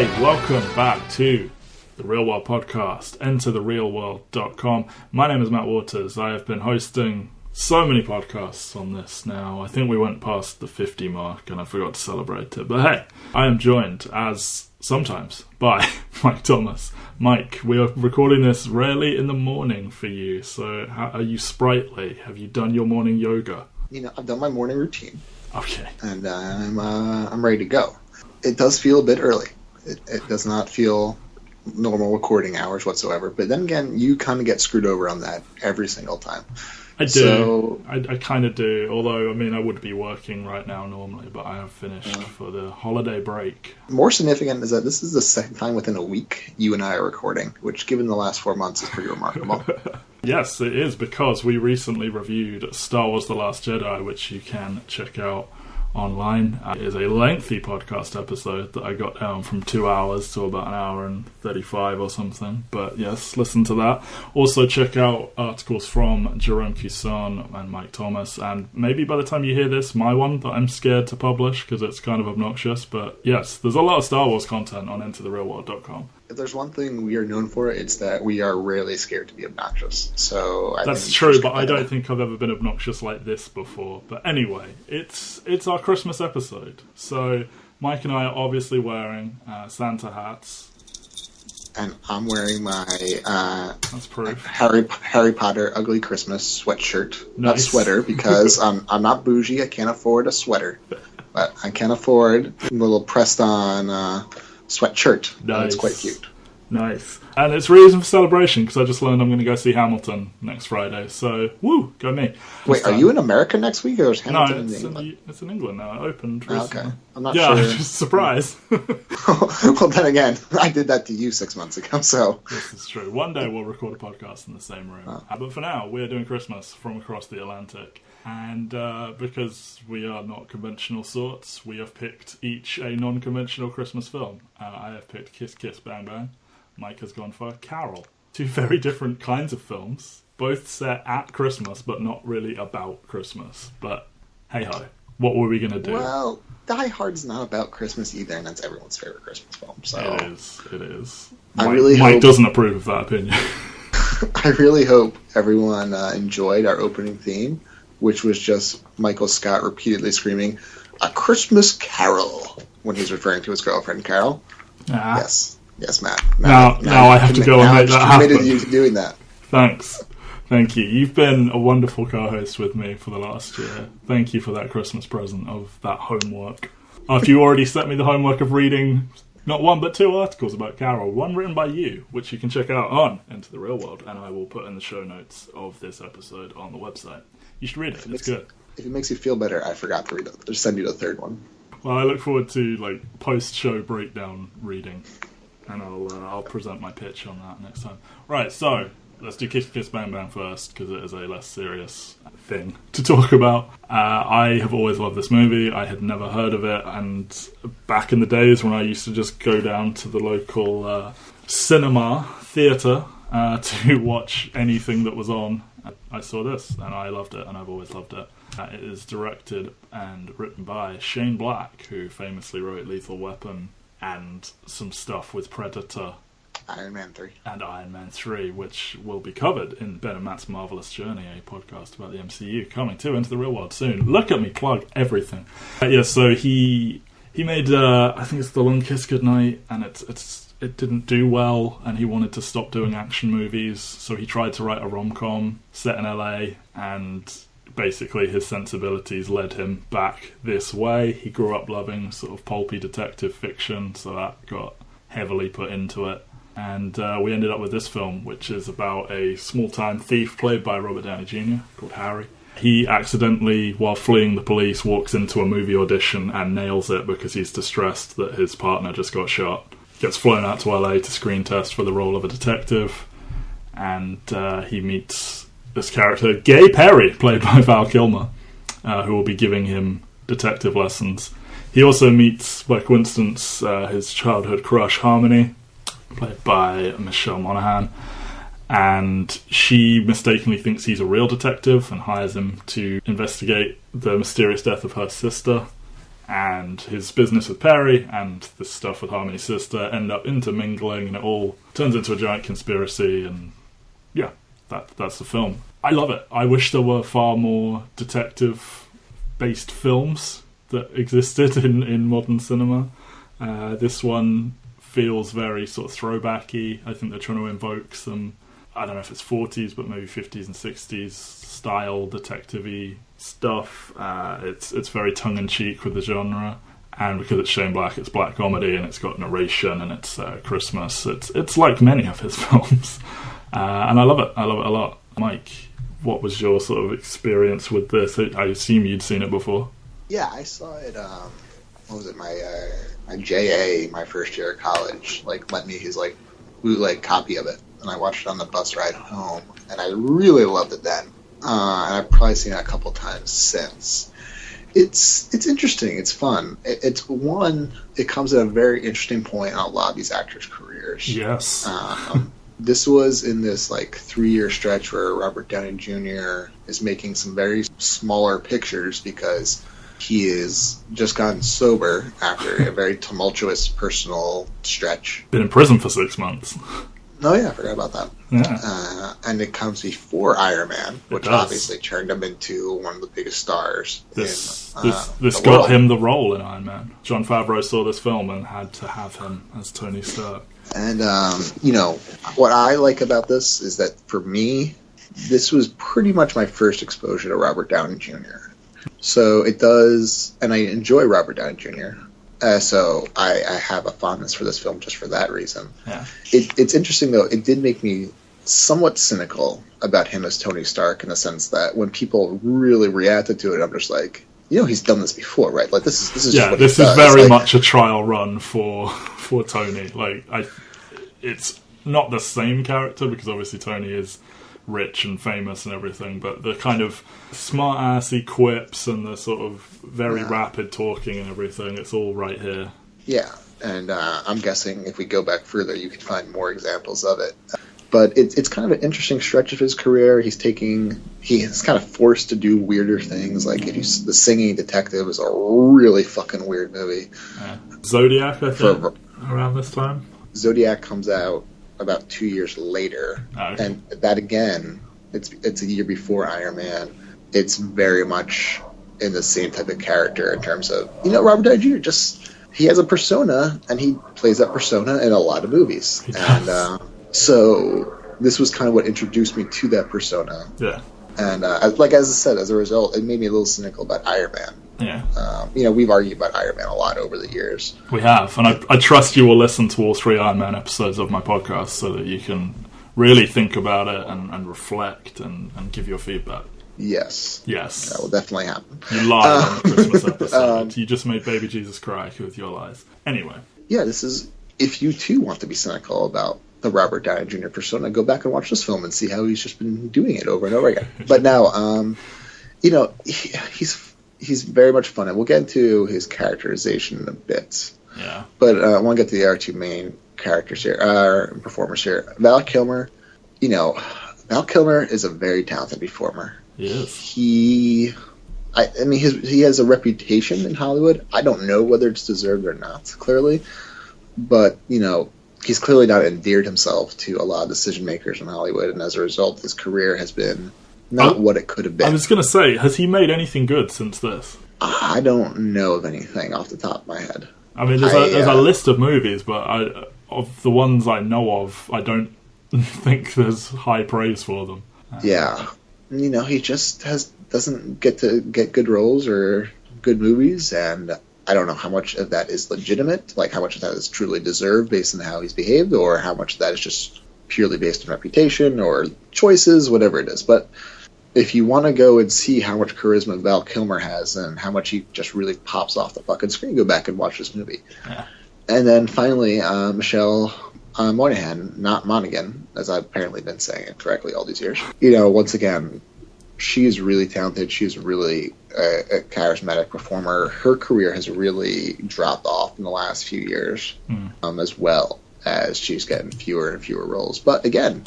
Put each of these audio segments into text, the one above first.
Hey, welcome back to the Real World Podcast, entertherealworld.com. My name is Matt Waters. I have been hosting so many podcasts on this now. I think we went past the 50 mark and I forgot to celebrate it. But hey, I am joined, as sometimes, by Mike Thomas. Mike, we are recording this rarely in the morning for you, so how, are you sprightly? Have you done your morning yoga? You know, I've done my morning routine. Okay. And I'm ready to go. It does feel a bit early. It does not feel normal recording hours whatsoever. But then again, you kind of get screwed over on that every single time. I do. So, I kind of do. Although, I mean, I would be working right now normally, but I have finished for the holiday break. More significant is that this is the second time within a week you and I are recording, which, given the last 4 months, is pretty remarkable. Yes, it is, because we recently reviewed Star Wars The Last Jedi, which you can check out online. It is a lengthy podcast episode that I got down from 2 hours to about an hour and 35 or something. But yes, listen to that. Also check out articles from Jerome Cuson and Mike Thomas, and maybe by the time you hear this, my one that I'm scared to publish because it's kind of obnoxious. But yes, there's a lot of Star Wars content on entertherealworld.com. If there's one thing we are known for, it's that we are rarely scared to be obnoxious. So that's true, but I don't think I've ever been obnoxious like this before. But anyway, it's our Christmas episode. So Mike and I are obviously wearing Santa hats. And I'm wearing my that's proof. Harry Potter Ugly Christmas sweatshirt. Nice. Not sweater, because I'm not bougie. I can't afford a sweater. But I can afford a little pressed-on sweatshirt. Nice. It's quite cute. Nice. And it's reason for celebration, because I just learned I'm going to go see Hamilton next Friday. So, woo, go me. Wait, are you in America next week, or is Hamilton in England? It's in England now. It opened recently. Okay. I'm not sure. Yeah, just surprise. Well, then again, I did that to you 6 months ago, so... This is true. One day we'll record a podcast in the same room. But for now, we're doing Christmas from across the Atlantic. And because we are not conventional sorts, we have picked each a non-conventional Christmas film. I have picked Kiss Kiss Bang Bang. Mike has gone for Carol. Two very different kinds of films, both set at Christmas, but not really about Christmas. But hey-ho, what were we going to do? Well, Die Hard's not about Christmas either, and that's everyone's favorite Christmas film. So It is. Mike doesn't approve of that opinion. I really hope everyone enjoyed our opening theme, which was just Michael Scott repeatedly screaming, "A Christmas Carol," when he's referring to his girlfriend, Carol. Yes, Matt. Now I have to go and make that happen. Committed you to doing that. Thanks. Thank you. You've been a wonderful co-host with me for the last year. Thank you for that Christmas present of that homework. After you already sent me the homework of reading not one but two articles about Carol, one written by you, which you can check out on Enter the Real World, and I will put in the show notes of this episode on the website. You should read it. It's good. If it makes you feel better, I forgot to read it. Just send you the third one. Well, I look forward to post-show breakdown reading, and I'll present my pitch on that next time. Right, so let's do Kiss Kiss Bang Bang first, because it is a less serious thing to talk about. I have always loved this movie. I had never heard of it, and back in the days when I used to just go down to the local cinema theatre to watch anything that was on, I saw this, and I loved it, and I've always loved it. It is directed and written by Shane Black, who famously wrote Lethal Weapon and some stuff with Predator. Iron Man 3. And Iron Man 3, which will be covered in Ben and Matt's Marvelous Journey, a podcast about the MCU, coming to Into the Real World soon. Look at me plug everything. So he made, I think it's The Long Kiss Goodnight, and it didn't do well, and he wanted to stop doing action movies, so he tried to write a rom-com set in LA, and basically his sensibilities led him back this way. He grew up loving sort of pulpy detective fiction, so that got heavily put into it. And we ended up with this film, which is about a small-time thief played by Robert Downey Jr. called Harry. He accidentally, while fleeing the police, walks into a movie audition and nails it because he's distressed that his partner just got shot. Gets flown out to LA to screen test for the role of a detective, and he meets this character, Gay Perry, played by Val Kilmer, who will be giving him detective lessons. He also meets, by coincidence, his childhood crush, Harmony, played by Michelle Monaghan, and she mistakenly thinks he's a real detective and hires him to investigate the mysterious death of her sister. and his business with Perry and this stuff with Harmony's sister end up intermingling, and it all turns into a giant conspiracy, and yeah, that's the film. I love it. I wish there were far more detective-based films that existed in modern cinema. This one feels very sort of throwbacky. I think they're trying to invoke some, I don't know if it's 40s, but maybe 50s and 60s style detective-y stuff. It's very tongue-in-cheek with the genre, and because it's Shane Black, it's black comedy, and it's got narration, and it's Christmas. It's like many of his films, and I love it. I love it a lot. Mike, what was your sort of experience with this? I assume you'd seen it before. Yeah, I saw it. What was it? My JA, my first year of college, lent me his bootleg copy of it, and I watched it on the bus ride home, and I really loved it then. And I've probably seen it a couple times since. It's interesting. It's fun. It comes at a very interesting point in a lot of these actors' careers. Yes. This was in this 3-year stretch where Robert Downey Jr. is making some very smaller pictures because he is just gotten sober after a very tumultuous personal stretch. Been in prison for 6 months. Oh yeah, I forgot about that. Yeah. And it comes before Iron Man, which obviously turned him into one of the biggest stars. This got him the role in Iron Man. Jon Favreau saw this film and had to have him as Tony Stark. And what I like about this is that for me, this was pretty much my first exposure to Robert Downey Jr. So it does, and I enjoy Robert Downey Jr. So I have a fondness for this film just for that reason. Yeah. It's interesting, though. It did make me somewhat cynical about him as Tony Stark in the sense that when people really reacted to it, I'm just like, he's done this before, right? This is just what this he is does. very much a trial run for Tony. It's not the same character because obviously Tony is rich and famous and everything, but the kind of smart-assy quips and the sort of very rapid talking and everything, it's all right here. Yeah, and I'm guessing if we go back further, you can find more examples of it. But it's kind of an interesting stretch of his career. He is kind of forced to do weirder things. The Singing Detective is a really fucking weird movie. Yeah. Zodiac, I think, around this time. Zodiac comes out about 2 years later, and that again, it's a year before Iron Man. It's very much in the same type of character in terms of Robert Downey Jr. He has a persona, and he plays that persona in a lot of movies, and so this was kind of what introduced me to that persona. Yeah, and as I said, as a result, it made me a little cynical about Iron Man. Yeah. We've argued about Iron Man a lot over the years. We have, and I trust you will listen to all 3 Iron Man episodes of my podcast so that you can really think about it and reflect and give your feedback. Yes. That will definitely happen. You lied on the Christmas episode. You just made baby Jesus cry with your lies. Anyway. Yeah, this is, if you too want to be cynical about the Robert Downey Jr. persona, go back and watch this film and see how he's just been doing it over and over again. But now, he's very much fun, and we'll get into his characterization in a bit. Yeah. But I want to get to our 2 main characters here, performers here. Val Kilmer. Val Kilmer is a very talented performer. He is. He has a reputation in Hollywood. I don't know whether it's deserved or not, clearly. But, he's clearly not endeared himself to a lot of decision makers in Hollywood, and as a result, his career has been not what it could have been. I was going to say, has he made anything good since this? I don't know of anything off the top of my head. I mean, there's a list of movies, but of the ones I know of, I don't think there's high praise for them. Yeah. He just doesn't get to get good roles or good movies, and I don't know how much of that is legitimate, how much of that is truly deserved based on how he's behaved, or how much of that is just purely based on reputation or choices, whatever it is. But if you want to go and see how much charisma Val Kilmer has and how much he just really pops off the fucking screen, go back and watch this movie. Yeah. And then finally, Michelle Monaghan, not Monaghan, as I've apparently been saying it correctly all these years. Once again, she's really talented. She's really a charismatic performer. Her career has really dropped off in the last few years, as well as she's getting fewer and fewer roles. But again,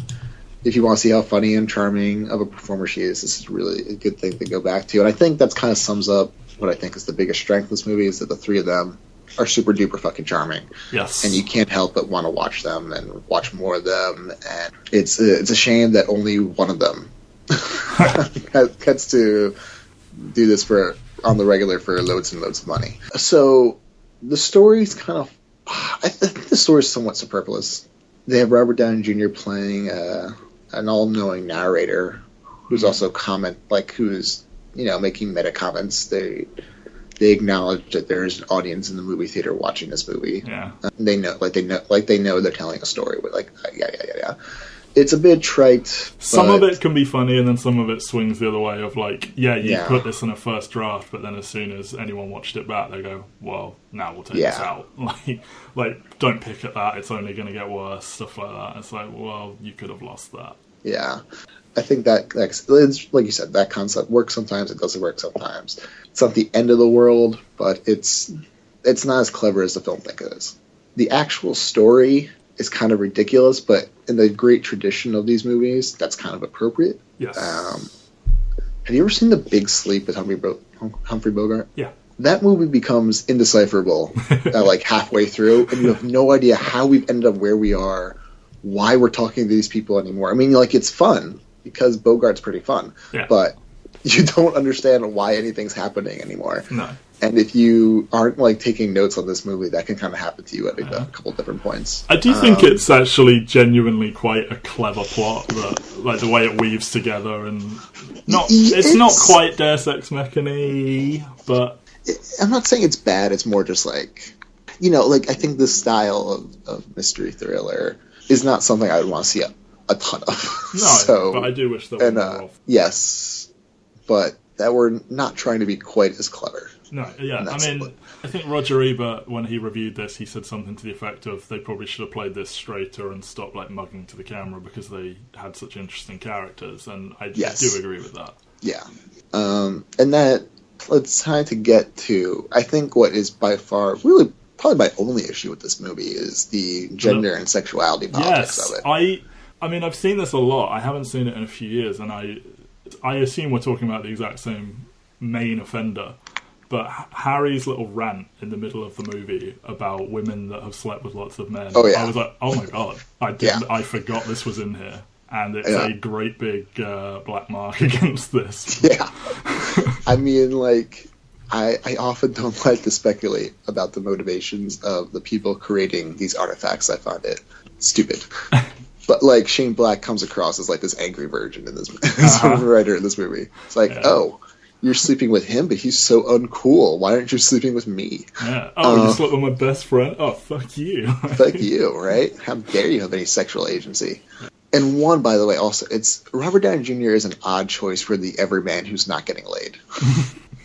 if you want to see how funny and charming of a performer she is, this is really a good thing to go back to. And I think that kind of sums up what I think is the biggest strength of this movie, is that the three of them are super duper fucking charming. Yes. And you can't help but want to watch them and watch more of them. And it's a shame that only one of them gets to do this on the regular for loads and loads of money. So the story's kind of... I think the story's somewhat superfluous. They have Robert Downey Jr. playing an all-knowing narrator who's also who's making meta comments. They acknowledge that there's an audience in the movie theater watching this movie. Yeah, they know they're telling a story. But yeah. It's a bit trite. Some of it can be funny, and then some of it swings the other way. Of you put this in a first draft, but then as soon as anyone watched it back, they go, "Well, now we'll take this out." Don't pick at that. It's only going to get worse. Stuff like that. It's like, well, you could have lost that. Yeah. I think that, like you said, that concept works sometimes, it doesn't work sometimes. It's not the end of the world, but it's not as clever as the film thinks it is. The actual story is kind of ridiculous, but in the great tradition of these movies, that's kind of appropriate. Yes. Have you ever seen The Big Sleep with Humphrey Bogart? Yeah. That movie becomes indecipherable halfway through, and you have no idea how we've ended up where we are, why we're talking to these people anymore. I mean, it's fun, because Bogart's pretty fun, but you don't understand why anything's happening anymore. No. And if you aren't taking notes on this movie, that can kind of happen to you at a couple different points. I do think it's actually genuinely quite a clever plot, that the way it weaves together, and it's not quite Deus Ex Machina, but I'm not saying it's bad. It's more just I think this style of mystery thriller is not something I would want to see a ton of. No, but I do wish there were more of. Yes, but that we're not trying to be quite as clever. No, yeah. I mean, I think Roger Ebert, when he reviewed this, he said something to the effect of they probably should have played this straighter and stopped mugging to the camera because they had such interesting characters, and I do agree with that. Yeah. And that, it's time to get to, I think what is by far, really probably my only issue with this movie is the gender and sexuality politics of it. I mean, I've seen this a lot. I haven't seen it in a few years, and I assume we're talking about the exact same main offender. But Harry's little rant in the middle of the movie about women that have slept with lots of men, I was like, oh my god, I forgot this was in here. And it's a great big black mark against this. Yeah. I mean, I often don't like to speculate about the motivations of the people creating these artifacts. I find it stupid. But Shane Black comes across as this angry virgin in this writer in this movie. It's oh, you're sleeping with him, but he's so uncool. Why aren't you sleeping with me? Yeah. Oh, you slept with my best friend? Oh, fuck you. Fuck you, right? How dare you have any sexual agency? And one, by the way, also, it's Robert Downey Jr. is an odd choice for the everyman who's not getting laid.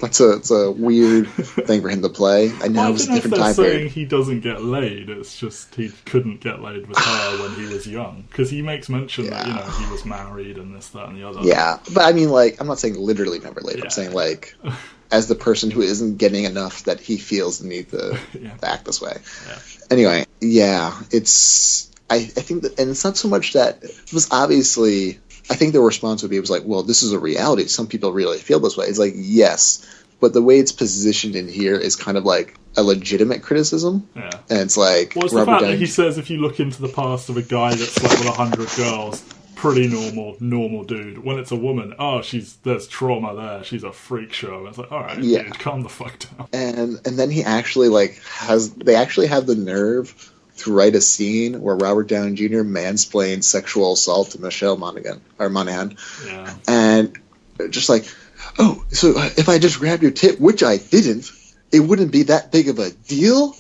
It's a weird thing for him to play. I know it was a different time period. He doesn't get laid. It's just he couldn't get laid with her when he was young. Because he makes mention that he was married and this, that, and the other. Yeah, but I mean, I'm not saying literally never laid. I'm saying as the person who isn't getting enough that he feels the need to act this way. Yeah. Anyway, it's. I think that, and it's not so much that it was obviously. I think the response would be, well, this is a reality. Some people really feel this way. It's yes, but the way it's positioned in here is kind of a legitimate criticism. Yeah. And it's well, it's the fact that he says if you look into the past of a guy that slept with 100 girls, pretty normal dude. When it's a woman, there's trauma there. She's a freak show. It's all right, dude, calm the fuck down. And then he actually they actually have the nerve to write a scene where Robert Downey Jr. mansplains sexual assault to Michelle Monaghan. Yeah. And just oh, so if I just grabbed your tit, which I didn't, it wouldn't be that big of a deal?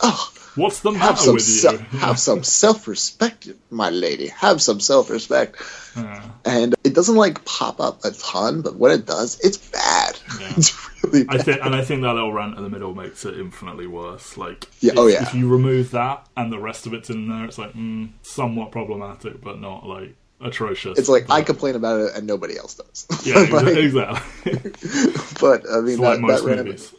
Oh, what's the matter with you? Have some self-respect, my lady. Have some self-respect. Yeah. And it doesn't pop up a ton, but when it does, it's bad. Yeah. It's really bad. I think that little rant in the middle makes it infinitely worse. If you remove that and the rest of it's in there, it's somewhat problematic, but not atrocious. It's I complain about it and nobody else does. Yeah, exactly. But I mean, that movies.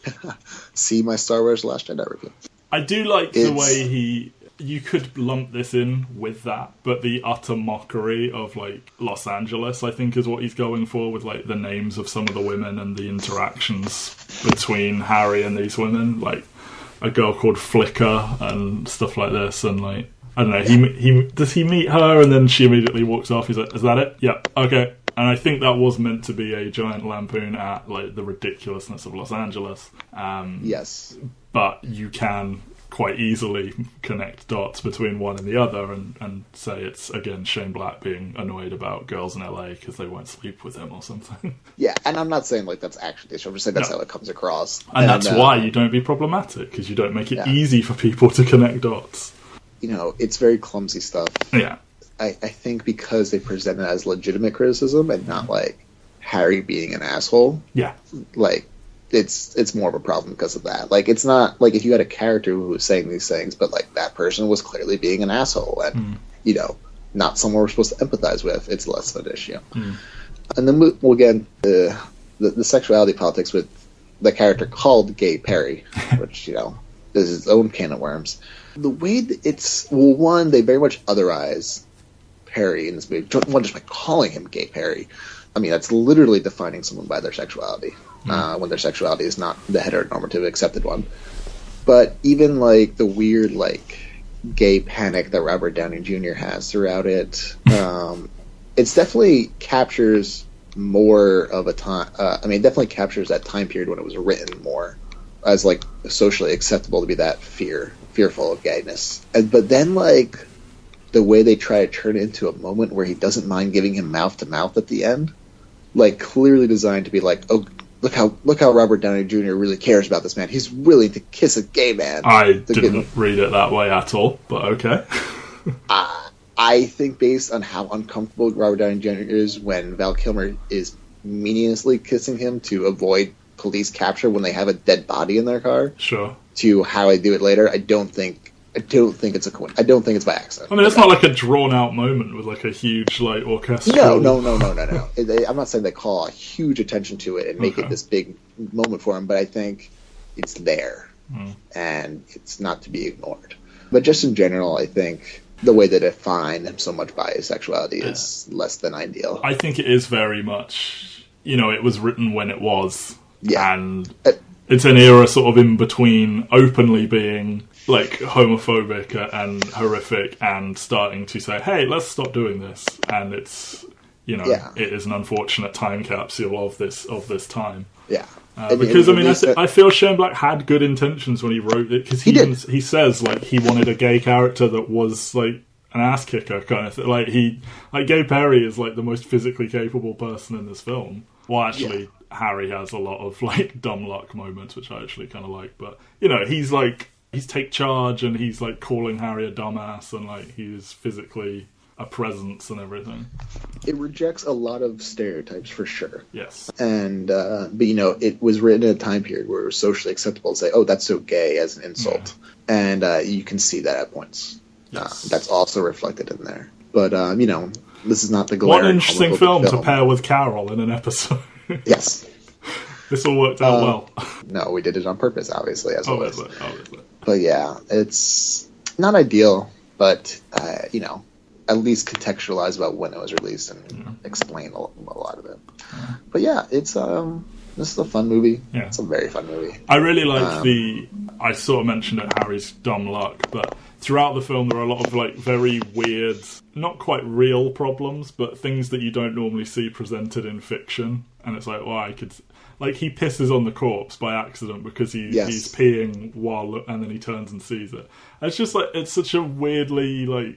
See my Star Wars Last Jedi review. I do like the way you could lump this in with that, but the utter mockery of, like, Los Angeles, I think, is what he's going for with, like, the names of some of the women and the interactions between Harry and these women, like a girl called Flicker and stuff like this, and, like, I don't know, he does he meet her and then she immediately walks off? He's like, is that it? Yeah, okay. And I think that was meant to be a giant lampoon at, like, the ridiculousness of Los Angeles. Yes. But you can quite easily connect dots between one and the other and say it's, again, Shane Black being annoyed about girls in LA because they won't sleep with him or something. Yeah, and I'm not saying, like, that's actually the issue. I'm just saying that's how it comes across. And that's why you don't be problematic, because you don't make it easy for people to connect dots. You know, it's very clumsy stuff. Yeah. I think because they present it as legitimate criticism and not, like, Harry being an asshole. Yeah. Like, it's more of a problem because of that. Like, it's not like if you had a character who was saying these things, but, like, that person was clearly being an asshole and, you know, not someone we're supposed to empathize with. It's less of an issue. And then we'll get the sexuality politics with the character called Gay Perry, which, you know, is his own can of worms. The way that it's, well, one, they very much otherize Perry in this movie. One, just by calling him Gay Perry. I mean, that's literally defining someone by their sexuality. When their sexuality is not the heteronormative accepted one. But even, like, the weird, like, gay panic that Robert Downey Jr. has throughout it, it's definitely captures more of a time. I mean, it definitely captures that time period when it was written more as, like, socially acceptable to be that fearful of gayness. But then, like, the way they try to turn it into a moment where he doesn't mind giving him mouth to mouth at the end, like, clearly designed to be like, oh, look how Robert Downey Jr. really cares about this man. He's willing to kiss a gay man. I didn't read it that way at all, but okay. I think based on how uncomfortable Robert Downey Jr. is when Val Kilmer is meaninglessly kissing him to avoid police capture when they have a dead body in their car. Sure. To how they do it later, I don't think it's a coincidence. I don't think it's by accident. I mean, it's not like a drawn-out moment with, like, a huge, like, orchestra. No. I'm not saying they call a huge attention to it and make it this big moment for him, but I think it's there, and it's not to be ignored. But just in general, I think the way they define him so much by his sexuality is less than ideal. I think it is very much, you know, it was written when it was, and it's an era sort of in between openly being, like, homophobic and horrific and starting to say, hey, let's stop doing this. And it's, you know, it is an unfortunate time capsule of this time. Yeah. Because, I mean, I feel Shane Black had good intentions when he wrote it, because he says, like, he wanted a gay character that was, like, an ass kicker kind of thing. Like, Gay Perry is, like, the most physically capable person in this film. Well, actually, Harry has a lot of, like, dumb luck moments, which I actually kind of like. But, you know, he's take charge, and he's, like, calling Harry a dumbass, and, like, he's physically a presence and everything. It rejects a lot of stereotypes, for sure. Yes. And, but, you know, it was written in a time period where it was socially acceptable to say, oh, that's so gay, as an insult. Yeah. And you can see that at points. Yes. That's also reflected in there. But, you know, this is not the glaring... One interesting film to pair with Carol in an episode. Yes. This all worked out well. No, we did it on purpose, obviously, as always. Obviously. But yeah, it's not ideal, but, you know, at least contextualize about when it was released and explain a lot of it. Yeah. But yeah, it's this is a fun movie. Yeah. It's a very fun movie. I really like I sort of mentioned it, Harry's dumb luck, but throughout the film there are a lot of, like, very weird, not quite real problems, but things that you don't normally see presented in fiction. And it's like, well, I could... Like, he pisses on the corpse by accident because he's peeing and then he turns and sees it. And it's just, like, it's such a weirdly, like,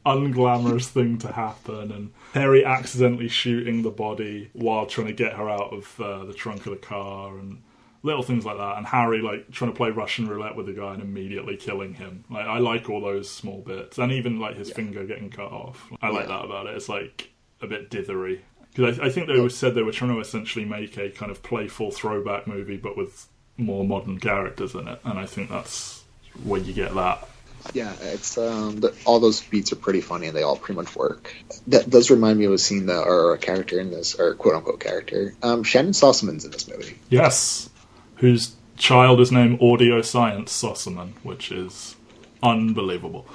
unglamorous thing to happen. And Harry accidentally shooting the body while trying to get her out of the trunk of the car and little things like that. And Harry, like, trying to play Russian roulette with the guy and immediately killing him. Like, I like all those small bits. And even, like, his finger getting cut off. I like that about it. It's, like, a bit dithery. Because I think they said they were trying to essentially make a kind of playful throwback movie, but with more modern characters in it, and I think that's where you get that. Yeah, it's all those beats are pretty funny, and they all pretty much work. That does remind me of a scene or a character in this, or quote unquote character. Shannon Sossaman's in this movie. Yes, whose child is named Audio Science Sossaman, which is unbelievable.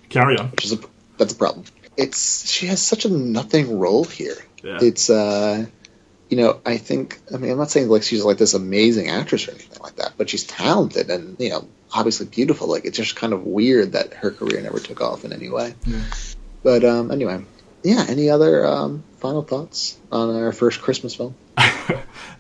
Carry on. That's a problem. She has such a nothing role here. Yeah. It's I think, I'm not saying like she's like this amazing actress or anything like that, but she's talented and, obviously beautiful. Like, it's just kind of weird that her career never took off in any way. Yeah. But anyway, yeah, any other final thoughts on our first Christmas film?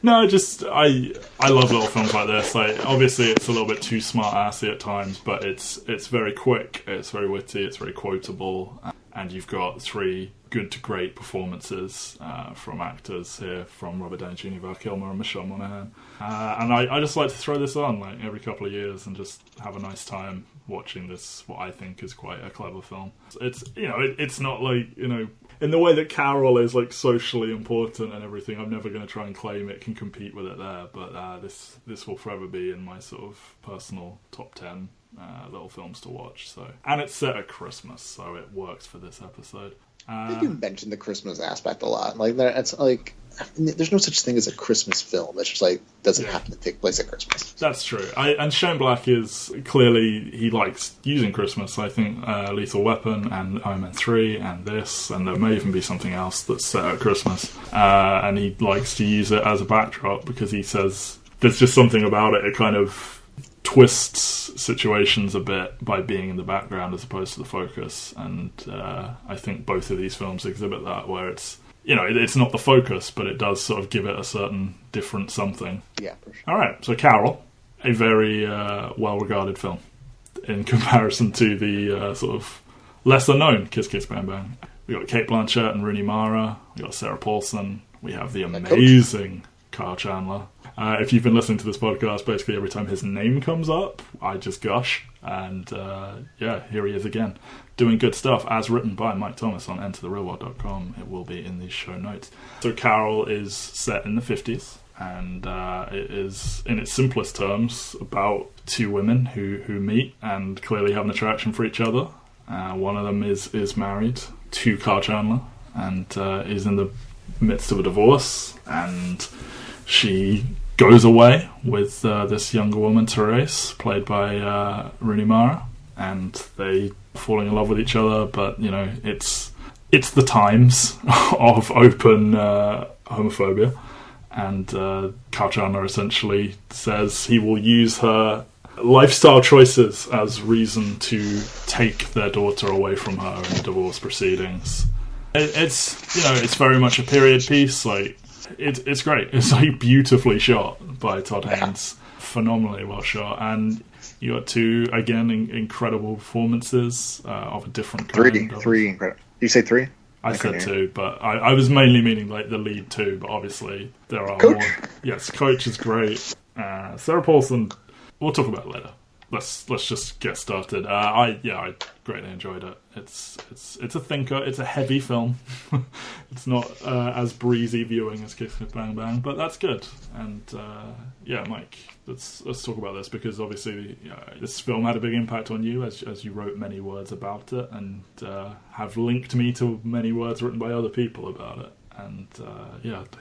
No, just I love little films like this. Like, obviously it's a little bit too smart-assy at times, but it's very quick, it's very witty, it's very quotable, and you've got 3 good to great performances from actors here, from Robert Downey Jr., Val Kilmer, and Michelle Monaghan. And I just like to throw this on like every couple of years and just have a nice time watching this, what I think is quite a clever film. It's it's not like, in the way that Carol is like socially important and everything. I'm never going to try and claim it can compete with it there, but this will forever be in my sort of personal top 10 little films to watch. So, and it's set at Christmas, so it works for this episode. I think you mentioned the Christmas aspect a lot. Like, it's like, there's no such thing as a Christmas film. It's just like, doesn't happen to take place at Christmas. That's true. And Shane Black is clearly, he likes using Christmas. I think Lethal Weapon and Iron Man 3 and this, and there may even be something else that's set at Christmas. And he likes to use it as a backdrop because he says there's just something about it. It kind of twists situations a bit by being in the background as opposed to the focus, and I think both of these films exhibit that, where it's it's not the focus, but it does sort of give it a certain different something. Yeah, for sure. Alright, so Carol, a very well-regarded film in comparison to the sort of lesser-known Kiss Kiss Bang Bang. We got Cate Blanchett and Rooney Mara, we got Sarah Paulson, we have the amazing Kyle Chandler. If you've been listening to this podcast, basically every time his name comes up, I just gush. And here he is again, doing good stuff, as written by Mike Thomas on entertherealworld.com. It will be in the show notes. So Carol is set in the 50s, and it is, in its simplest terms, about 2 women who meet and clearly have an attraction for each other. One of them is married to Kyle Chandler and is in the midst of a divorce, and she goes away with this younger woman, Therese, played by Rooney Mara, and they falling in love with each other. But it's the times of open homophobia, and Kyle Chandler essentially says he will use her lifestyle choices as reason to take their daughter away from her in the divorce proceedings. It's very much a period piece. Like, it's great. It's like beautifully shot by Todd Haynes, phenomenally well shot, and you got 2 again incredible performances of a different kind. Three incredible. You say 3? I said 2, but I was mainly meaning like the lead 2. But obviously there are Coach? more. Yes, Coach is great. Sarah Paulson, we'll talk about it later. Let's just get started. I greatly enjoyed it. It's a thinker. It's a heavy film. It's not as breezy viewing as Kiss Kiss Bang Bang, but that's good. And Mike, let's talk about this, because obviously this film had a big impact on you, as you wrote many words about it, and have linked me to many words written by other people about it. And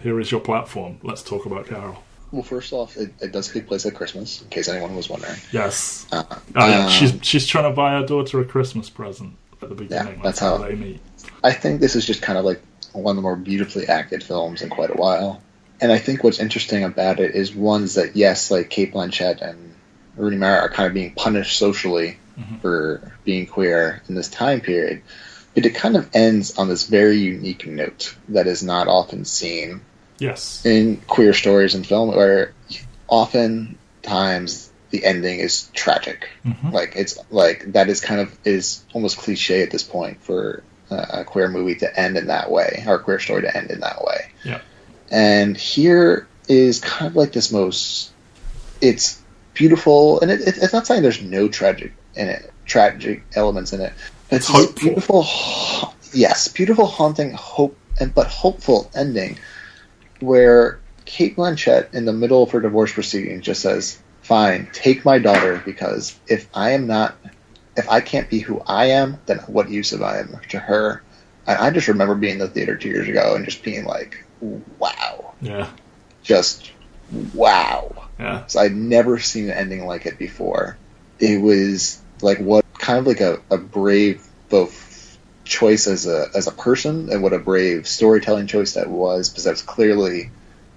here is your platform. Let's talk about Carol. Well, first off, it does take place at Christmas, in case anyone was wondering. Yes. She's trying to buy her daughter a Christmas present at the beginning. Yeah, that's how how they meet. I think this is just kind of like one of the more beautifully acted films in quite a while. And I think what's interesting about it is ones that, yes, like Cate Blanchett and Rooney Mara are kind of being punished socially for being queer in this time period. But it kind of ends on this very unique note that is not often seen. Yes. In queer stories and film, where oftentimes the ending is tragic. Like, it's like that is almost cliche at this point for a queer movie to end in that way, or a queer story to end in that way. Yeah. And here is kind of like this it's beautiful, and it's not saying there's no tragic elements in it. But it's hopeful. Beautiful, haunting, but hopeful ending, where Cate Blanchett, in the middle of her divorce proceedings, just says, "Fine, take my daughter, because if I can't be who I am, then what use am I to her?" And I just remember being in the theater 2 years ago and just being like, "Wow!" Yeah. Just wow. Yeah. So I'd never seen an ending like it before. It was like what kind of like a brave both choice as a person, and what a brave storytelling choice that was, because that's clearly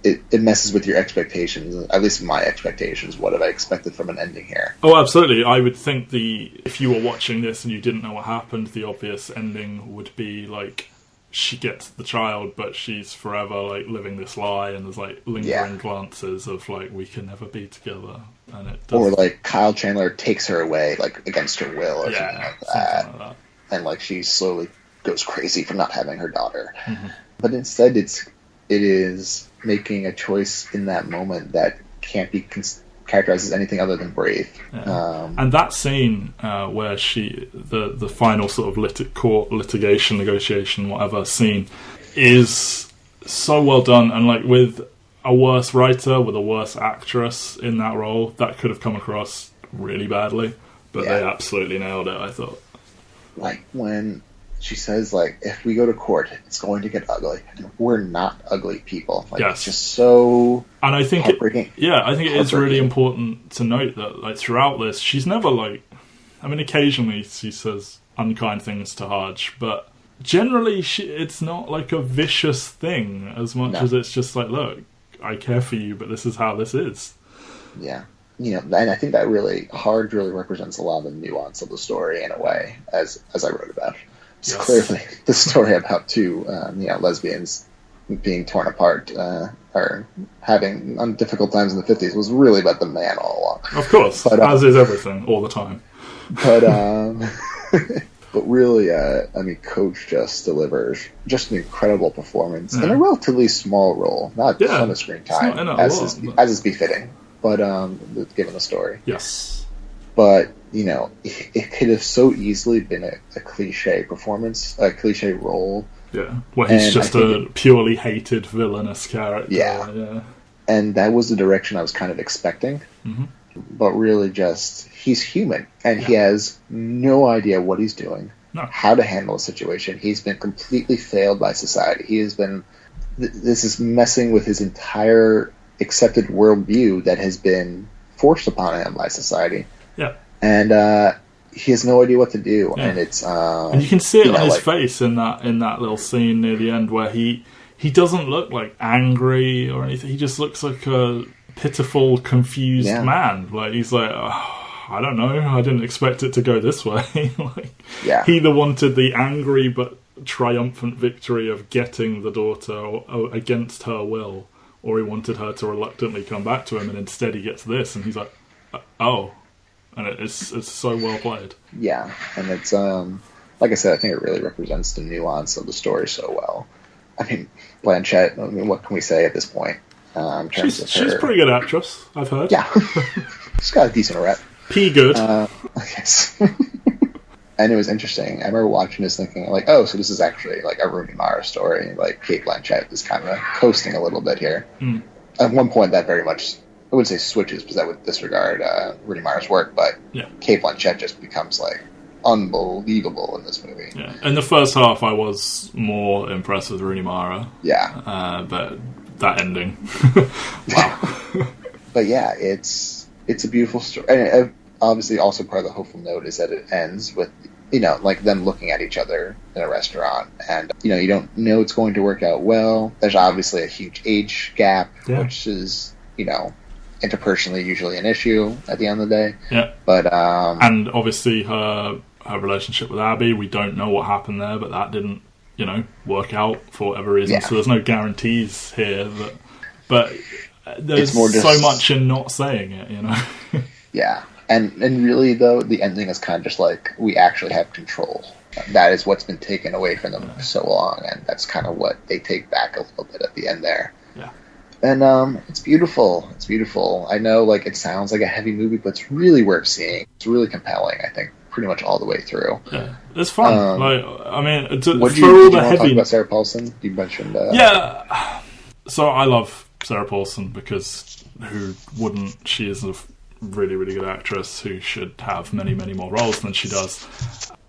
it messes with your expectations, at least my expectations. What have I expected from an ending here? Oh, absolutely. I would think if you were watching this and you didn't know what happened, the obvious ending would be like she gets the child, but she's forever like living this lie, and there's like lingering glances of like we can never be together, and it doesn't... Or like Kyle Chandler takes her away like against her will, or something like that, and like she slowly goes crazy for not having her daughter. Mm-hmm. But instead, it is making a choice in that moment that can't be characterized as anything other than brave. Yeah. And that scene where the final sort of court litigation, negotiation, whatever scene, is so well done. And like with a worse writer, with a worse actress in that role, that could have come across really badly. But they absolutely nailed it, I thought. Like when she says, like, if we go to court, it's going to get ugly. And we're not ugly people. Like, it's just so and I think heartbreaking. I think it is really important to note that, like, throughout this, she's never, like... I mean, occasionally she says unkind things to Hodge, but generally it's not, like, a vicious thing as much as it's just like, look, I care for you, but this is how this is. Yeah. You know, and I think that Hodge really represents a lot of the nuance of the story in a way, as I wrote about. It's clearly the story about two lesbians being torn apart or having difficult times in the 50s was really about the man all along. Of course, but, as is everything, all the time. But but really, I mean, Coach just delivers just an incredible performance in a relatively small role, not a ton of screen time, as is befitting, but given the story. Yes. But, you know, it could have so easily been a cliche performance, a cliche role. Yeah, where he's just a purely hated villainous character. Yeah. And that was the direction I was kind of expecting. Mm-hmm. But really just, he's human. And he has no idea what he's doing, how to handle a situation. He's been completely failed by society. He has been... This is messing with his entire accepted worldview that has been forced upon him by society. Yeah. And he has no idea what to do, and it's and you can see it on his face in that little scene near the end where he doesn't look like angry or anything. He just looks like a pitiful, confused man. Like he's like, I don't know, I didn't expect it to go this way. He either wanted the angry but triumphant victory of getting the daughter against her will, or he wanted her to reluctantly come back to him, and instead he gets this, and he's like, oh. And it's so well played. Yeah, and it's like I said, I think it really represents the nuance of the story so well. I mean, Blanchett. I mean, what can we say at this point? In terms of her? She's a pretty good actress, I've heard. Yeah, she's got a decent rep. P good. Yes. And it was interesting. I remember watching this, thinking like, oh, so this is actually like a Rooney Mara story. Like Kate Blanchett is kind of coasting a little bit here. Mm. At one point, that very much. I wouldn't say switches, because that would disregard Rooney Mara's work, but Kate Blanchett just becomes, like, unbelievable in this movie. Yeah. In the first half, I was more impressed with Rooney Mara. Yeah. But that ending. Wow. But yeah, it's a beautiful story. And obviously, also part of the hopeful note is that it ends with, you know, like them looking at each other in a restaurant. And, you know, you don't know it's going to work out well. There's obviously a huge age gap, which is, you know... interpersonally usually an issue at the end of the day. Yeah. But and obviously her relationship with Abby, we don't know what happened there, but that didn't, you know, work out for whatever reason. Yeah. So there's no guarantees here but there's so much in not saying it, you know. Yeah. And really though, the ending is kind of just like, we actually have control. That is what's been taken away from them for so long, and that's kind of what they take back a little bit at the end there. Yeah. And it's beautiful. It's beautiful. I know, like, it sounds like a heavy movie, but it's really worth seeing. It's really compelling, I think, pretty much all the way through. Yeah, it's fun. Like, I mean, what do you want to talk about Sarah Paulson? You mentioned... Yeah. So I love Sarah Paulson because who wouldn't? She is a really, really good actress who should have many, many more roles than she does.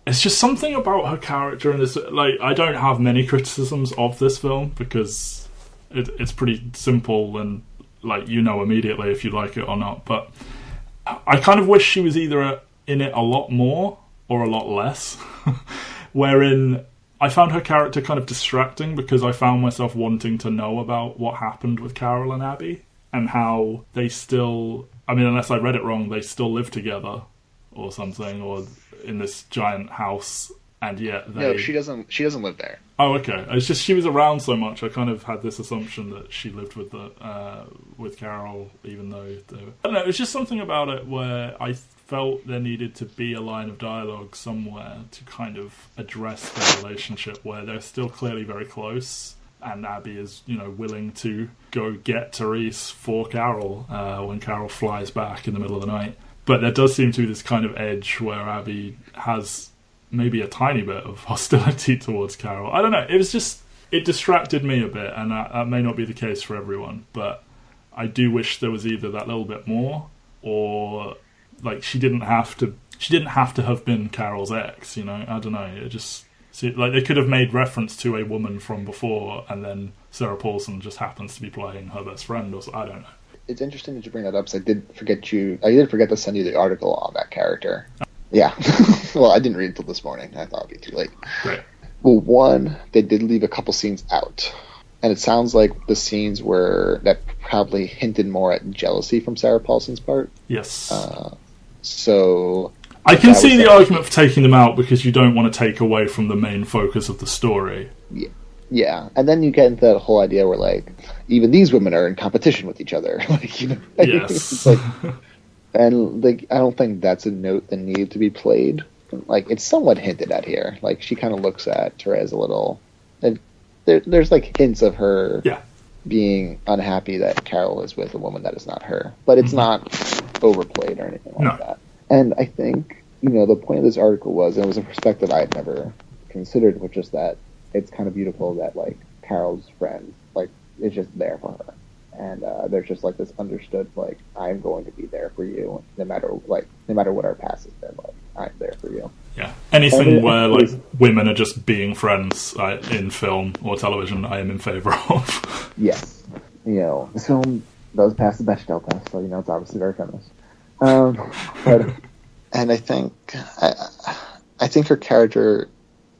It's just something about her character in this... Like, I don't have many criticisms of this film because... It's pretty simple and, like, you know immediately if you like it or not. But I kind of wish she was either in it a lot more or a lot less, wherein I found her character kind of distracting because I found myself wanting to know about what happened with Carol and Abby and how they still, I mean, unless I read it wrong, they still live together or something, or in this giant house, and yet they... No, she doesn't live there. Oh, okay. It's just she was around so much, I kind of had this assumption that she lived with Carol, even though I don't know, it was just something about it where I felt there needed to be a line of dialogue somewhere to kind of address their relationship where they're still clearly very close, and Abby is, willing to go get Therese for Carol when Carol flies back in the middle of the night. But there does seem to be this kind of edge where Abby has maybe a tiny bit of hostility towards Carol. I don't know. It was just, it distracted me a bit, and that may not be the case for everyone, but I do wish there was either that little bit more, or like she didn't have to have been Carol's ex, I don't know. It just, like they could have made reference to a woman from before, and then Sarah Paulson just happens to be playing her best friend, or so, I don't know. It's interesting that you bring that up, because I did forget to send you the article on that character. Yeah. Well, I didn't read it until this morning. I thought it'd be too late. Right. Well, one, they did leave a couple scenes out. And it sounds like the scenes that probably hinted more at jealousy from Sarah Paulson's part. Yes. So... I can see the argument for taking them out because you don't want to take away from the main focus of the story. Yeah. And then you get into that whole idea where, like, even these women are in competition with each other. Yes. It's like... And like, I don't think that's a note that needed to be played. Like, it's somewhat hinted at here. Like, she kind of looks at Therese a little. And there's like hints of her being unhappy that Carol is with a woman that is not her. But it's not overplayed or anything like that. And I think, the point of this article was, and it was a perspective I had never considered, which is that it's kind of beautiful that, like, Carol's friend, like, is just there for her. And there's just like this understood, like, I'm going to be there for you, no matter what our past has been. Like, I'm there for you. Yeah, anything where like women are just being friends in film or television, I am in favor of. Yes, this film does pass the Bechdel test, so it's obviously very feminist. But and I think her character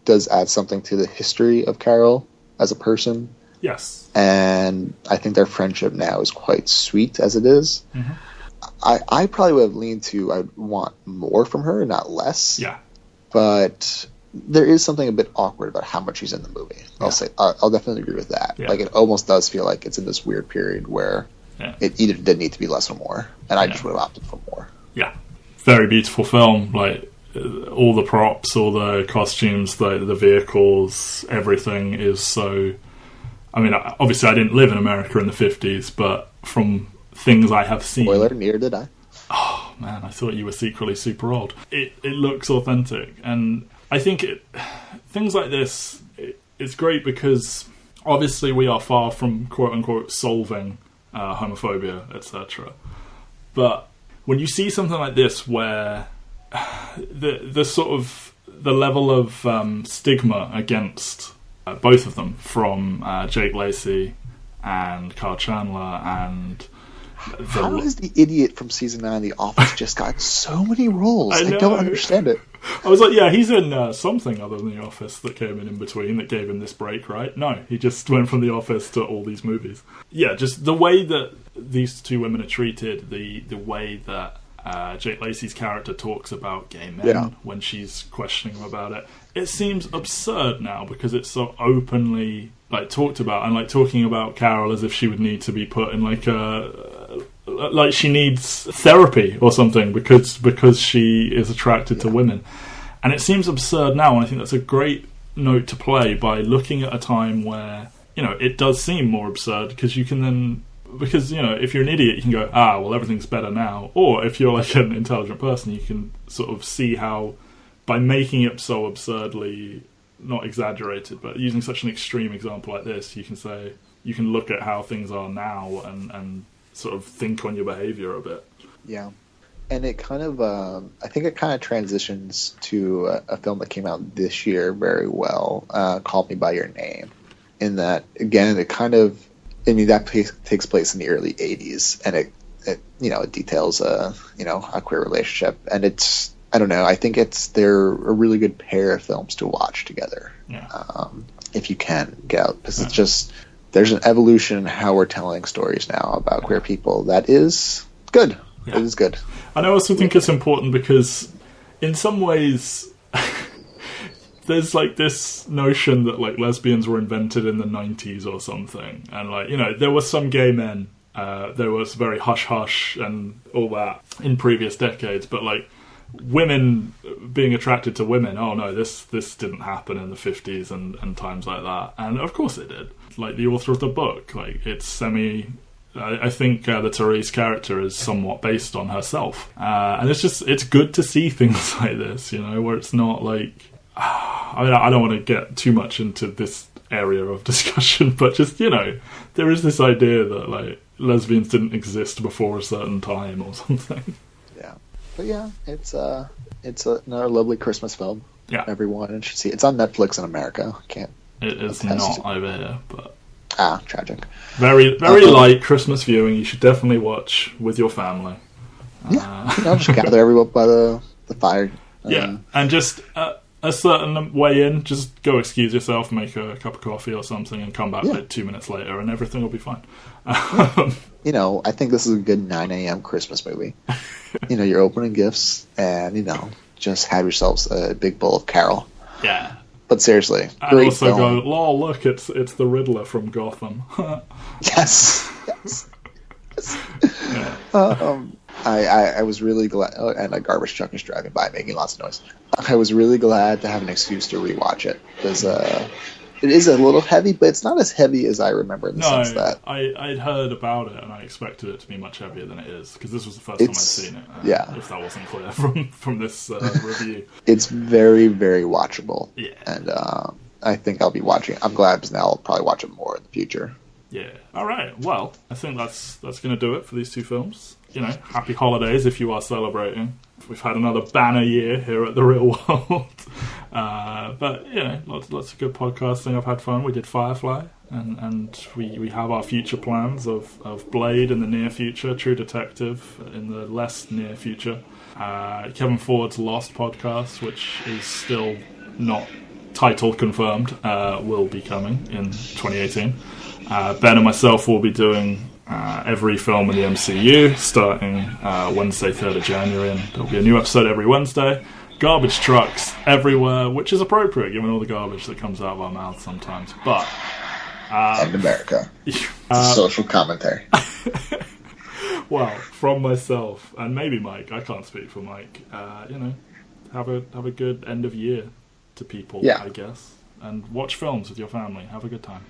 does add something to the history of Carol as a person. Yes. And I think their friendship now is quite sweet as it is. Mm-hmm. I probably would have leaned to I'd want more from her, not less. Yeah. But there is something a bit awkward about how much she's in the movie. I'll definitely agree with that. Yeah. Like, it almost does feel like it's in this weird period where it either did need to be less or more, and I just would have opted for more. Yeah. Very beautiful film. Like, all the props, all the costumes, the vehicles, everything is so... I mean, obviously I didn't live in America in the 50s, but from things I have seen... Spoiler, neither did I. Oh, man, I thought you were secretly super old. It looks authentic, and I think things like this, it's great because obviously we are far from quote-unquote solving homophobia, etc. But when you see something like this where the sort of the level of stigma against... both of them, from Jake Lacey and Kyle Chandler, and how has the idiot from season 9 of The Office just got so many roles? I don't understand it. I was like, yeah, he's in something other than The Office that came in between that gave him this break, right? No, he just went from The Office to all these movies. Yeah, just the way that these two women are treated, the way that Jake Lacey's character talks about gay men when she's questioning him about it. It seems absurd now because it's so openly like talked about, and like talking about Carol as if she would need to be put in like she needs therapy or something because she is attracted to women. And it seems absurd now, and I think that's a great note to play by looking at a time where, it does seem more absurd because you can then... Because, if you're an idiot, you can go, well, everything's better now. Or if you're like an intelligent person, you can sort of see how, by making it so absurdly, not exaggerated, but using such an extreme example like this, you can look at how things are now and sort of think on your behavior a bit. Yeah. And it kind of, I think it kind of transitions to a film that came out this year very well, Call Me By Your Name. In that, again, it kind of... I mean, that takes place in the early 80s, and it details a queer relationship, and it's I don't know. I think they're a really good pair of films to watch together. Yeah. If you can get out, because it's just there's an evolution in how we're telling stories now about queer people that is good. Yeah. It is good. And I also think it's important because in some ways there's like this notion that like lesbians were invented in the 90s or something, and like, you know, there were some gay men, there was very hush hush and all that in previous decades, but like women being attracted to women, oh no, this didn't happen in the 50s and times like that. And of course it did. Like the author of the book, like it's I think the Therese character is somewhat based on herself, and it's good to see things like this, you know, where it's not like I don't want to get too much into this area of discussion, but just, you know, there is this idea that like lesbians didn't exist before a certain time or something. Yeah, but yeah, it's another lovely Christmas film. Yeah, everyone should see it. It's on Netflix in America. It is not over here, but tragic. Very light Christmas viewing. You should definitely watch with your family. Yeah, just gather everyone by the fire. Yeah, and just a certain way in, just go excuse yourself, make a cup of coffee or something, and come back like 2 minutes later, and everything will be fine. You know, I think this is a good 9 a.m. Christmas movie. You know, you're opening gifts, and, you know, just have yourselves a big bowl of Carol. Yeah. But seriously, and great also film. go, lol, look, it's the Riddler from Gotham. Yes. Yeah. I was really glad, and a garbage truck is driving by making lots of noise. I was really glad to have an excuse to rewatch it, because it is a little heavy, but it's not as heavy as I remember in the sense that... I'd heard about it, and I expected it to be much heavier than it is, because this was the first time I'd seen it. If that wasn't clear from this review. It's very, very watchable. Yeah. And I think I'll be watching it. I'm glad, because now I'll probably watch it more in the future. Yeah. All right. Well, I think that's going to do it for these two films. You know, happy holidays if you are celebrating. We've had another banner year here at The Real World. But, you know, lots of good podcasting. I've had fun. We did Firefly, and we have our future plans of Blade in the near future, True Detective in the less near future, Kevin Ford's Lost podcast, which is still not title confirmed, will be coming in 2018. Ben and myself will be doing every film in the MCU starting Wednesday, 3rd of January, and there'll be a new episode every Wednesday. Garbage trucks everywhere, which is appropriate given all the garbage that comes out of our mouths sometimes. But and America, social commentary. Well, from myself and maybe Mike, I can't speak for Mike. You know, have a good end of year to people, I guess, and watch films with your family. Have a good time.